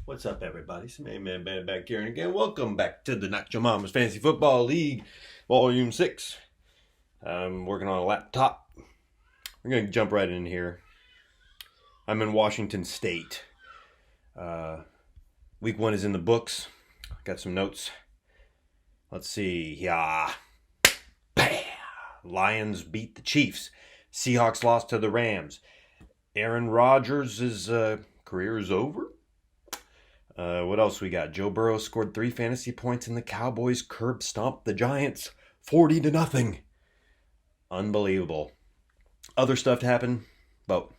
What's up, everybody? It's me, Man back here and again. Welcome back to the Not Your Mama's Fantasy Football League, Volume 6. I'm working on a laptop. We're going to jump right in here. I'm in Washington State. Week 1 is in the books. Got some notes. Let's see. Yeah. Bam! Lions beat the Chiefs. Seahawks lost to the Rams. Aaron Rodgers' career is over. What else we got? Joe Burrow scored 3 fantasy points and the Cowboys curb stomped the Giants 40-0. Unbelievable. Other stuff happened, but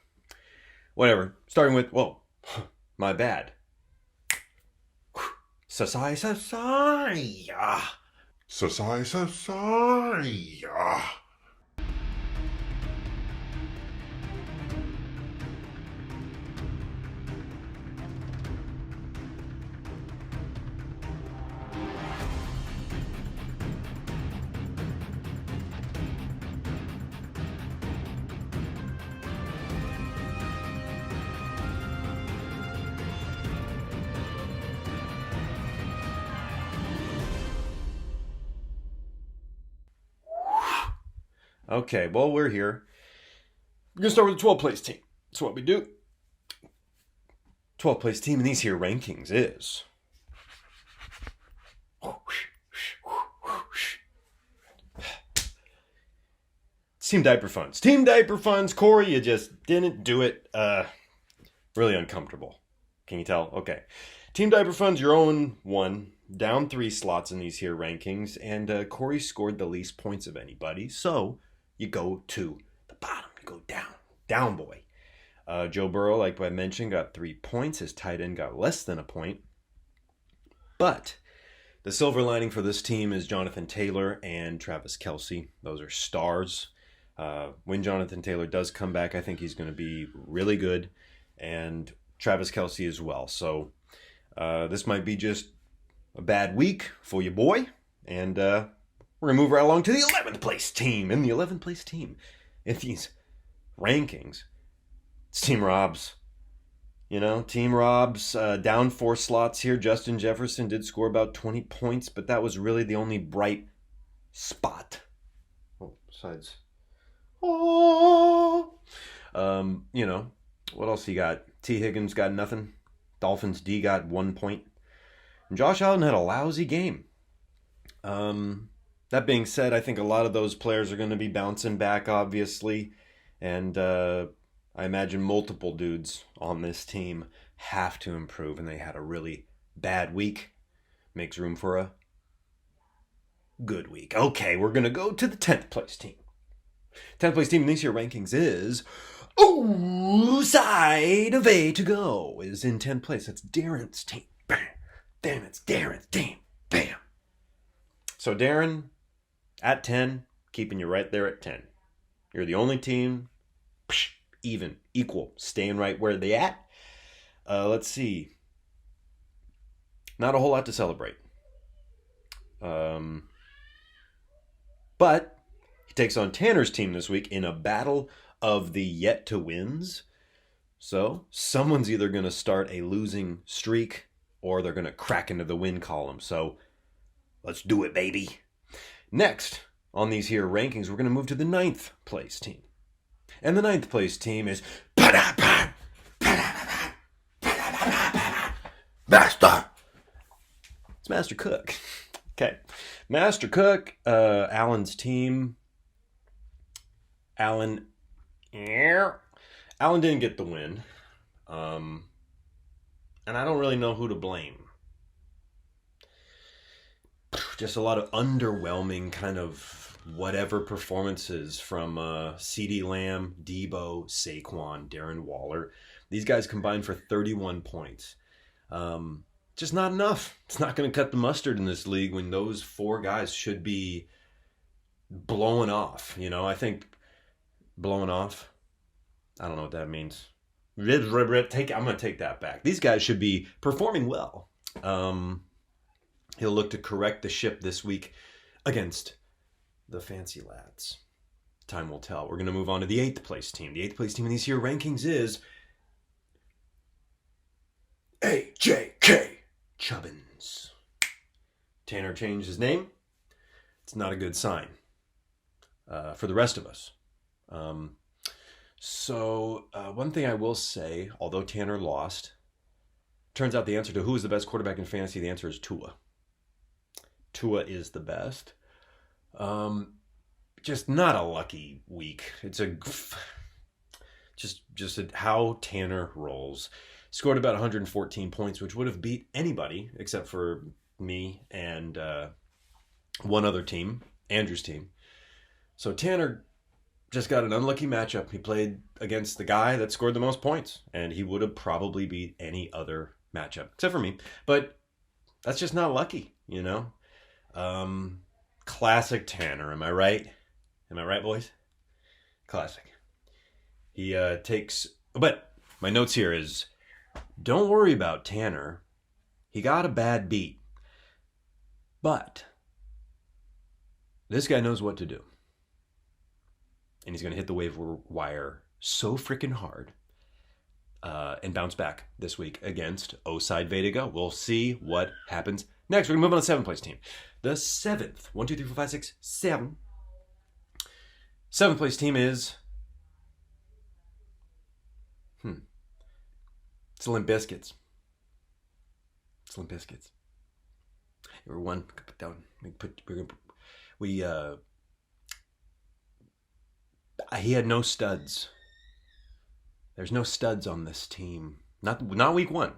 whatever. Starting with, my bad. Sasai. Okay, well, we're here. We're going to start with the 12th place team. That's what we do. 12th place team in these here rankings is... Team Diaper Funds. Team Diaper Funds. Corey, you just didn't do it. Really uncomfortable. Can you tell? Okay. Team Diaper Funds, your own one. Down 3 slots in these here rankings. And Corey scored the least points of anybody. So... you go to the bottom. You go down. Down, boy. Joe Burrow, like I mentioned, got 3 points. His tight end got less than a point. But the silver lining for this team is Jonathan Taylor and Travis Kelce. Those are stars. When Jonathan Taylor does come back, I think he's going to be really good. And Travis Kelce as well. So this might be just a bad week for your boy. And... we're going to move right along to the 11th place team. In the 11th place team, in these rankings, it's Team Robs. You know, Team Robs, down 4 slots here. Justin Jefferson did score about 20 points, but that was really the only bright spot. Oh, besides. Oh! You know, what else you got? T. Higgins got nothing. Dolphins D got 1 point. And Josh Allen had a lousy game. That being said, I think a lot of those players are going to be bouncing back, obviously. And I imagine multiple dudes on this team have to improve. And they had a really bad week. Makes room for a good week. Okay, we're going to go to the 10th place team. 10th place team in these year rankings is... side of A to go is in 10th place. That's Darren's team. Bam. Damn, it's Darren's team. Bam. So Darren... at 10, keeping you right there at 10. You're the only team, even, equal, staying right where they at. Let's see. Not a whole lot to celebrate. But he takes on Tanner's team this week in a battle of the yet-to-wins. So someone's either going to start a losing streak or they're going to crack into the win column. So let's do it, baby. Next, on these here rankings, we're going to move to the 9th place team. And the 9th place team is... Master! It's Master Cook. Okay. Master Cook, Allen's team. Allen didn't get the win. And I don't really know who to blame. Just a lot of underwhelming kind of whatever performances from CeeDee Lamb, Debo, Saquon, Darren Waller. These guys combined for 31 points. Just not enough. It's not going to cut the mustard in this league when those 4 guys should be blowing off. You know, I think blowing off, I don't know what that means. I'm going to take that back. These guys should be performing well. He'll look to correct the ship this week against the Fancy Lads. Time will tell. We're going to move on to the 8th place team. The 8th place team in these here rankings is A.J.K. Chubbinz. Tanner changed his name. It's not a good sign for the rest of us. So one thing I will say, although Tanner lost, turns out the answer to who is the best quarterback in fantasy, the answer is Tua. Tua is the best. Just not a lucky week. It's just how Tanner rolls. Scored about 114 points, which would have beat anybody except for me and one other team, Andrew's team. So Tanner just got an unlucky matchup. He played against the guy that scored the most points, and he would have probably beat any other matchup except for me. But that's just not lucky, you know? Classic Tanner, am I right? Am I right, boys? Classic. He takes... But my notes here is, don't worry about Tanner. He got a bad beat. But this guy knows what to do. And he's going to hit the waiver wire so freaking hard and bounce back this week against O-Side Vega. We'll see what happens next. We're going to move on to the 7th place team. The 7th. 1, 2, 3, 4, 5, 6, 7. 7th place team is... It's Limp Biscuits. It's Limp Biscuits. We're one down. He had no studs. There's no studs on this team. Not week 1.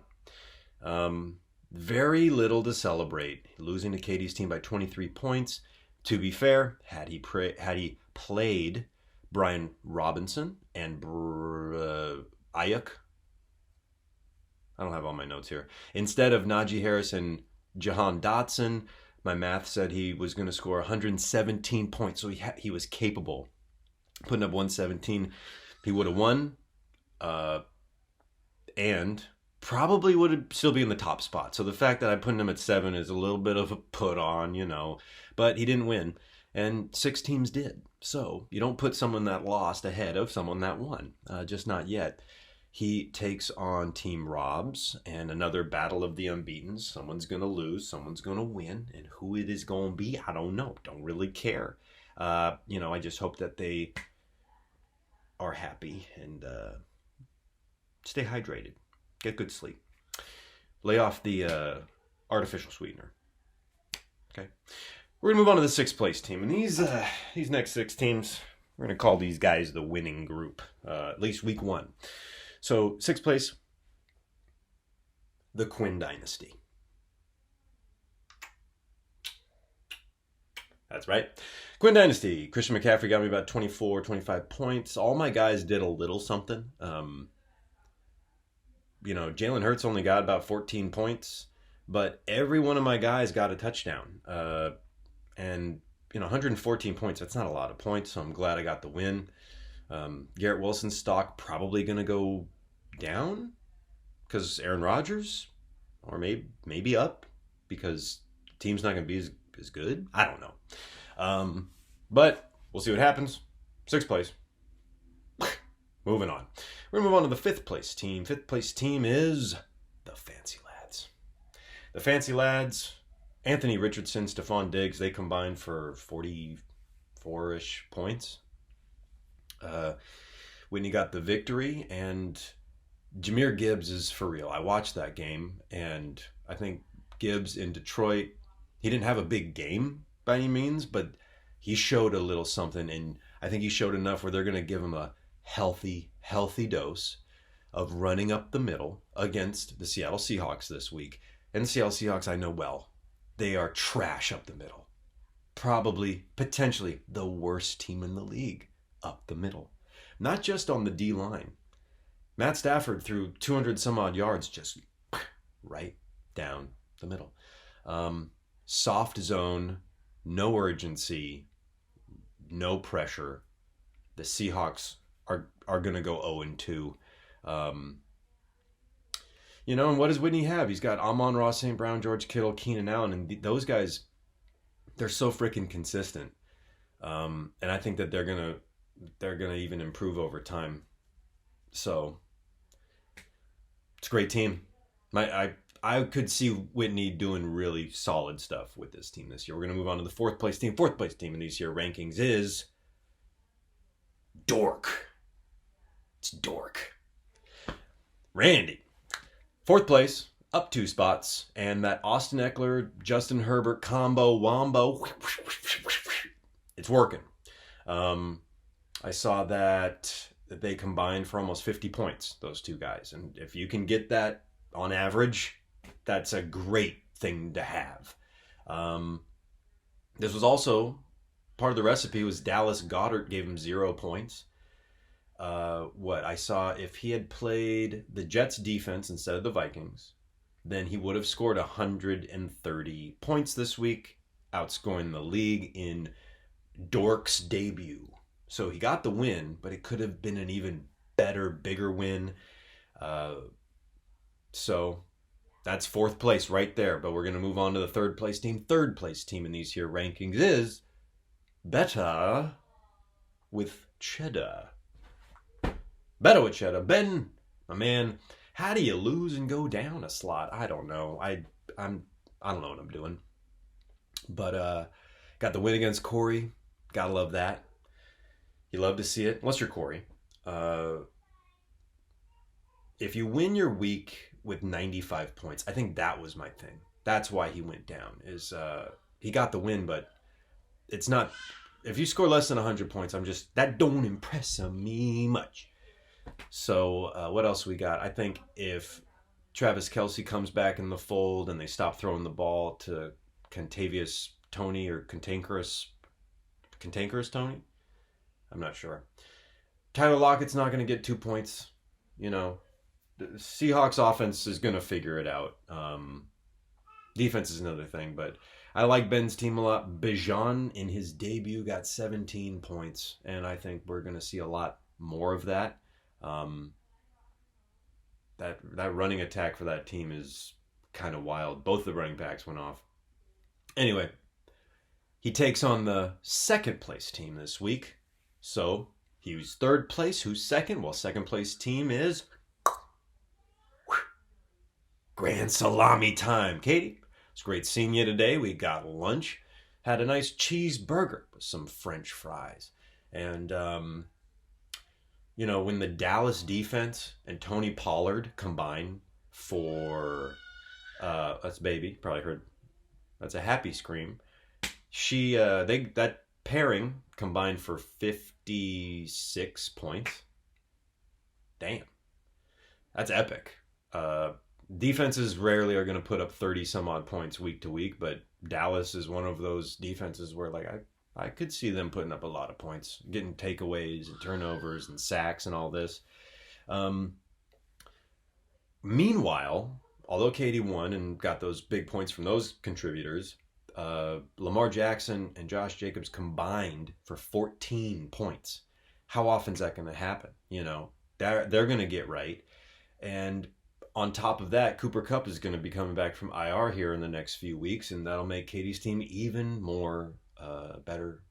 Very little to celebrate. Losing to Katie's team by 23 points. To be fair, had he played Brian Robinson and Ayuk, I don't have all my notes here, instead of Najee Harris and Jahan Dotson, my math said he was going to score 117 points. So he was capable. Putting up 117, he would have won, and probably would still be in the top spot. So the fact that I put him at 7 is a little bit of a put on, you know, but he didn't win, and 6 teams did. So you don't put someone that lost ahead of someone that won, just not yet. He takes on Team Robs and another battle of the unbeatens. Someone's going to lose, someone's going to win, and who it is going to be, I don't know. Don't really care. I just hope that they are happy and stay hydrated. Get good sleep. Lay off the artificial sweetener. Okay. We're going to move on to the 6th place team. And these next 6 teams, we're going to call these guys the winning group, at least week 1. So 6th place, the Quin Dynasty. That's right. Quin Dynasty. Christian McCaffrey got me about 24, 25 points. All my guys did a little something. Jalen Hurts only got about 14 points, but every one of my guys got a touchdown. 114 points, that's not a lot of points, so I'm glad I got the win. Garrett Wilson's stock probably going to go down because Aaron Rodgers, or maybe up because the team's not going to be as good. I don't know. But we'll see what happens. 6th place. Moving on. We're going to move on to the 5th place team. 5th place team is the Fancy Lads. The Fancy Lads, Anthony Richardson, Stephon Diggs, they combined for 44-ish points. Whitney got the victory, and Jahmyr Gibbs is for real. I watched that game, and I think Gibbs in Detroit, he didn't have a big game by any means, but he showed a little something, and I think he showed enough where they're going to give him a healthy dose of running up the middle against the Seattle Seahawks this week. And the Seattle Seahawks, I know well, they are trash up the middle. Probably, potentially, the worst team in the league up the middle. Not just on the D-line. Matt Stafford threw 200 some odd yards just right down the middle. Soft zone, no urgency, no pressure. The Seahawks are going to go 0-2. And what does Whitney have? He's got Amon-Ra St. Brown, George Kittle, Keenan Allen, and those guys, they're so freaking consistent. And I think that they're gonna even improve over time. So it's a great team. I could see Whitney doing really solid stuff with this team this year. We're going to move on to the fourth place team. Fourth place team in these year rankings is Dork. It's Dork. Randy. Fourth place, up 2 spots, and that Austin Eckler, Justin Herbert combo, wombo, it's working. I saw that they combined for almost 50 points, those two guys. And if you can get that on average, that's a great thing to have. This was also part of the recipe was Dallas Goedert gave him 0 points. What I saw, if he had played the Jets defense instead of the Vikings, then he would have scored 130 points this week, outscoring the league in Dork's debut. So he got the win, but it could have been an even better, bigger win. So that's fourth place right there. But we're going to move on to the third place team. Third place team in these here rankings is Betta with Chedda. Betta with Chedda. Ben, my man, how do you lose and go down a slot? I don't know. I don't know what I'm doing. But got the win against Corey. Gotta love that. You love to see it. Unless you're Corey. If you win your week with 95 points, I think that was my thing. That's why he went down. He got the win, but it's not. If you score less than 100 points, that don't impress me much. So what else we got? I think if Travis Kelce comes back in the fold and they stop throwing the ball to Contavious Tony or Cantankerous Tony, I'm not sure. Tyler Lockett's not going to get 2 points. You know, the Seahawks offense is going to figure it out. Defense is another thing, but I like Ben's team a lot. Bijan in his debut got 17 points, and I think we're going to see a lot more of that. That running attack for that team is kind of wild. Both the running backs went off. Anyway, he takes on the second place team this week. So he was third place. Who's second? Well, second place team is Grand Salami time. Katie, it's great seeing you today. We got lunch. Had a nice cheeseburger with some French fries. And, when the Dallas defense and Tony Pollard combine for, that's baby, probably heard, that's a happy scream. That pairing combined for 56 points. Damn. That's epic. Defenses rarely are going to put up 30 some odd points week to week, but Dallas is one of those defenses where I could see them putting up a lot of points, getting takeaways and turnovers and sacks and all this. Meanwhile, although Katie won and got those big points from those contributors, Lamar Jackson and Josh Jacobs combined for 14 points. How often is that going to happen? They're going to get right. And on top of that, Cooper Kupp is going to be coming back from IR here in the next few weeks, and that'll make Katie's team even more better,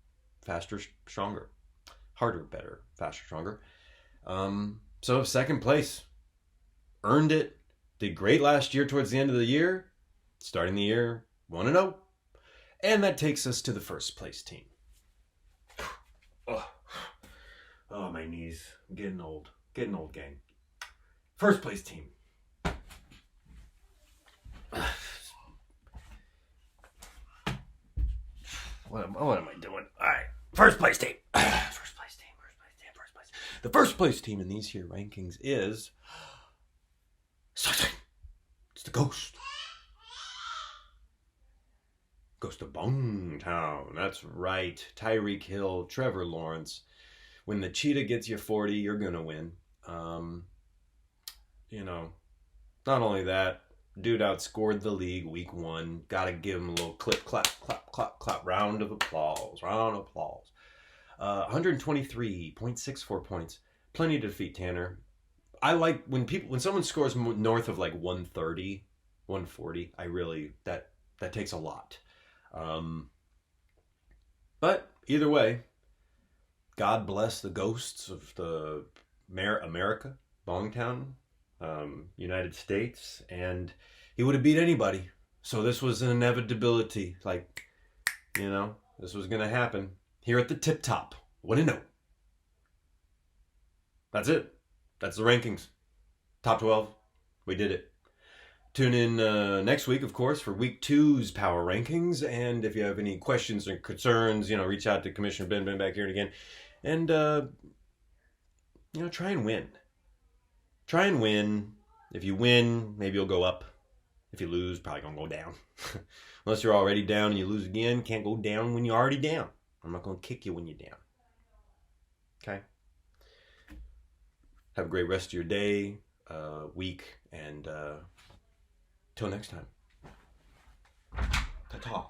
faster, stronger. Harder, better, faster, stronger. So second place. Earned it. Did great last year towards the end of the year. Starting the year 1-0. And that takes us to the first place team. Oh, my knees. I'm getting old. Getting old, gang. First place team. What am I doing? All right. First place team. First place team. The first place team in these here rankings is... It's the Ghost. Ghost of Bongtown. That's right. Tyreek Hill, Trevor Lawrence. When the cheetah gets you 40, you're going to win. Not only that, dude outscored the league week 1. Got to give him a little clip, clap, clap, clap, clap. Round of applause. 123.64 points. Plenty to defeat Tanner. I like when someone scores north of like 130, 140, that takes a lot. But either way, God bless the ghosts of the America, Bongtown. United States, and he would have beat anybody. So this was an inevitability. Like, this was going to happen. Here at the tip top. 1-0. That's it. That's the rankings. Top 12. We did it. Tune in next week, of course, for week 2's power rankings. And if you have any questions or concerns, reach out to Commissioner Ben back here again. And, try and win. Try and win. If you win, maybe you'll go up. If you lose, probably going to go down. Unless you're already down and you lose again, can't go down when you're already down. I'm not going to kick you when you're down. Okay? Have a great rest of your day, week, and till next time. Ta-ta.